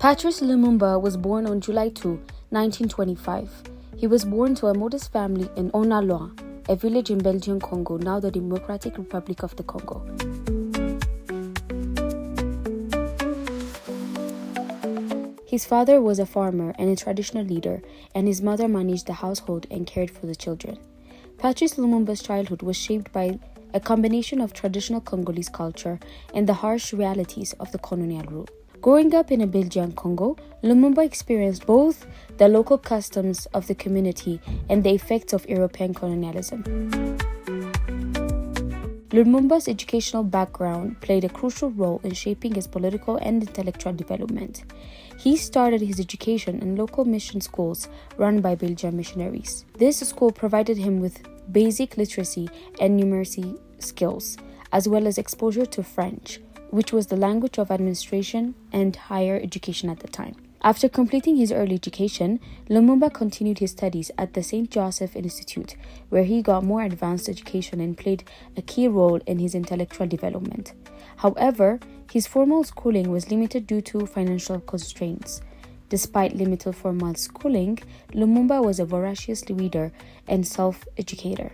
Patrice Lumumba was born on July 2, 1925. He was born to a modest family in Unauthorized, a village in Belgian Congo, now the Democratic Republic of the Congo. His father was a farmer and a traditional leader, and his mother managed the household and cared for the children. Patrice Lumumba's childhood was shaped by a combination of traditional Congolese culture and the harsh realities of the colonial rule. Growing up in a Belgian Congo, Lumumba experienced both the local customs of the community and the effects of European colonialism. Lumumba's educational background played a crucial role in shaping his political and intellectual development. He started his education in local mission schools run by Belgian missionaries. This school provided him with basic literacy and numeracy skills, as well as exposure to French, which was the language of administration and higher education at the time. After completing his early education, Lumumba continued his studies at the St. Joseph Institute, where he got more advanced education and played a key role in his intellectual development. However, his formal schooling was limited due to financial constraints. Despite limited formal schooling, Lumumba was a voracious reader and self-educator.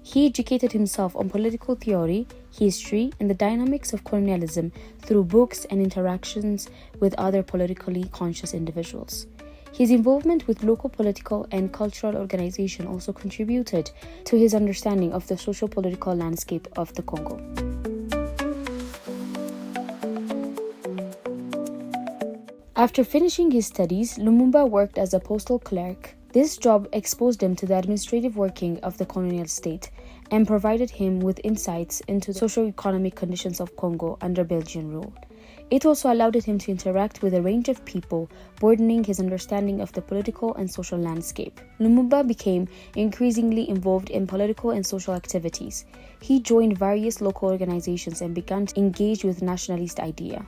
He educated himself on political theory, history, and the dynamics of colonialism through books and interactions with other politically conscious individuals. His involvement with local political and cultural organizations also contributed to his understanding of the socio-political landscape of the Congo. After finishing his studies, Lumumba worked as a postal clerk. This job exposed him to the administrative working of the colonial state and provided him with insights into socio-economic conditions of Congo under Belgian rule. It also allowed him to interact with a range of people, broadening his understanding of the political and social landscape. Lumumba became increasingly involved in political and social activities. He joined various local organizations and began to engage with nationalist ideas.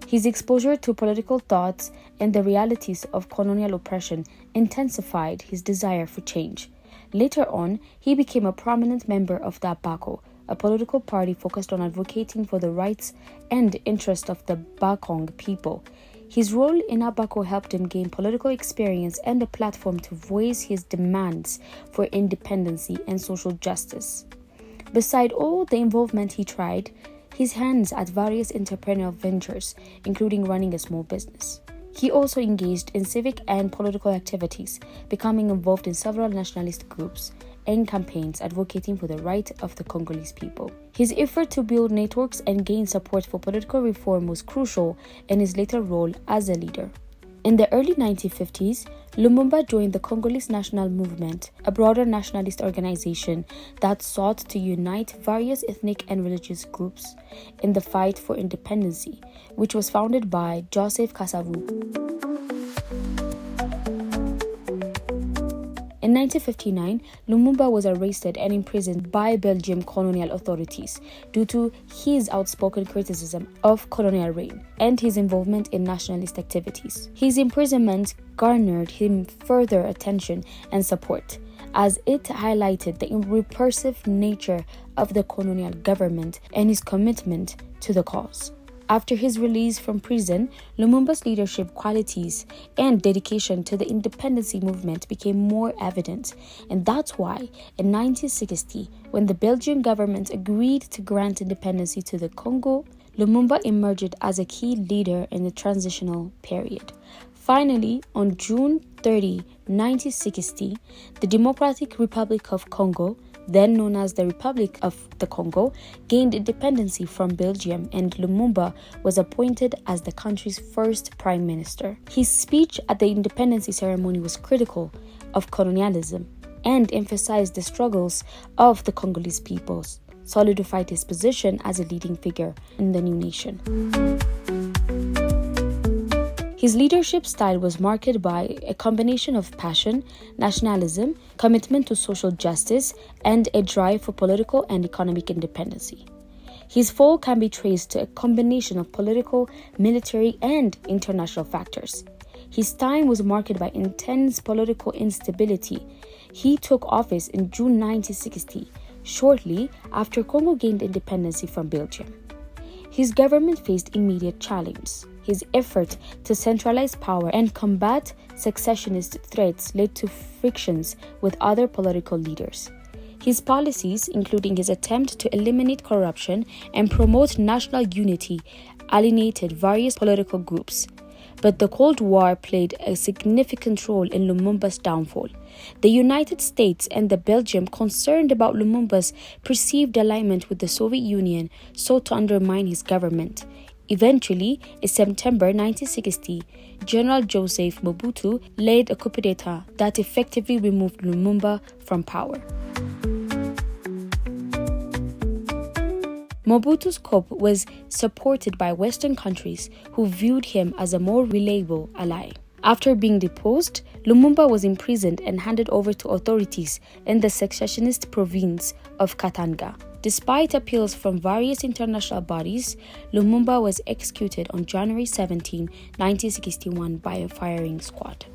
His exposure to political thoughts and the realities of colonial oppression intensified his desire for change. Later on, he became a prominent member of the APACO, a political party focused on advocating for the rights and interests of the Bakong people. His role in APACO helped him gain political experience and a platform to voice his demands for independence and social justice. Beside all the involvement he tried his hands at various entrepreneurial ventures, including running a small business. He also engaged in civic and political activities, becoming involved in several nationalist groups and campaigns advocating for the rights of the Congolese people. His effort to build networks and gain support for political reform was crucial in his later role as a leader. In the early 1950s, Lumumba joined the Congolese National Movement, a broader nationalist organization that sought to unite various ethnic and religious groups in the fight for independence, which was founded by Joseph Kasavubu. In 1959, Lumumba was arrested and imprisoned by Belgian colonial authorities due to his outspoken criticism of colonial reign and his involvement in nationalist activities. His imprisonment garnered him further attention and support, as it highlighted the repressive nature of the colonial government and his commitment to the cause. After his release from prison, Lumumba's leadership qualities and dedication to the independence movement became more evident, and that's why, in 1960, when the Belgian government agreed to grant independence to the Congo, Lumumba emerged as a key leader in the transitional period. Finally, on June 30, 1960, the Democratic Republic of Congo, then known as the Republic of the Congo, gained independence from Belgium, and Lumumba was appointed as the country's first prime minister. His speech at the independence ceremony was critical of colonialism and emphasized the struggles of the Congolese peoples, solidified his position as a leading figure in the new nation. His leadership style was marked by a combination of passion, nationalism, commitment to social justice, and a drive for political and economic independence. His fall can be traced to a combination of political, military, and international factors. His time was marked by intense political instability. He took office in June 1960, shortly after Congo gained independence from Belgium. His government faced immediate challenges. His effort to centralize power and combat secessionist threats led to frictions with other political leaders. His policies, including his attempt to eliminate corruption and promote national unity, alienated various political groups. But the Cold War played a significant role in Lumumba's downfall. The United States and Belgium, concerned about Lumumba's perceived alignment with the Soviet Union, sought to undermine his government. Eventually, in September 1960, General Joseph Mobutu led a coup d'etat that effectively removed Lumumba from power. Mobutu's coup was supported by Western countries who viewed him as a more reliable ally. After being deposed, Lumumba was imprisoned and handed over to authorities in the secessionist province of Katanga. Despite appeals from various international bodies, Lumumba was executed on January 17, 1961 by a firing squad.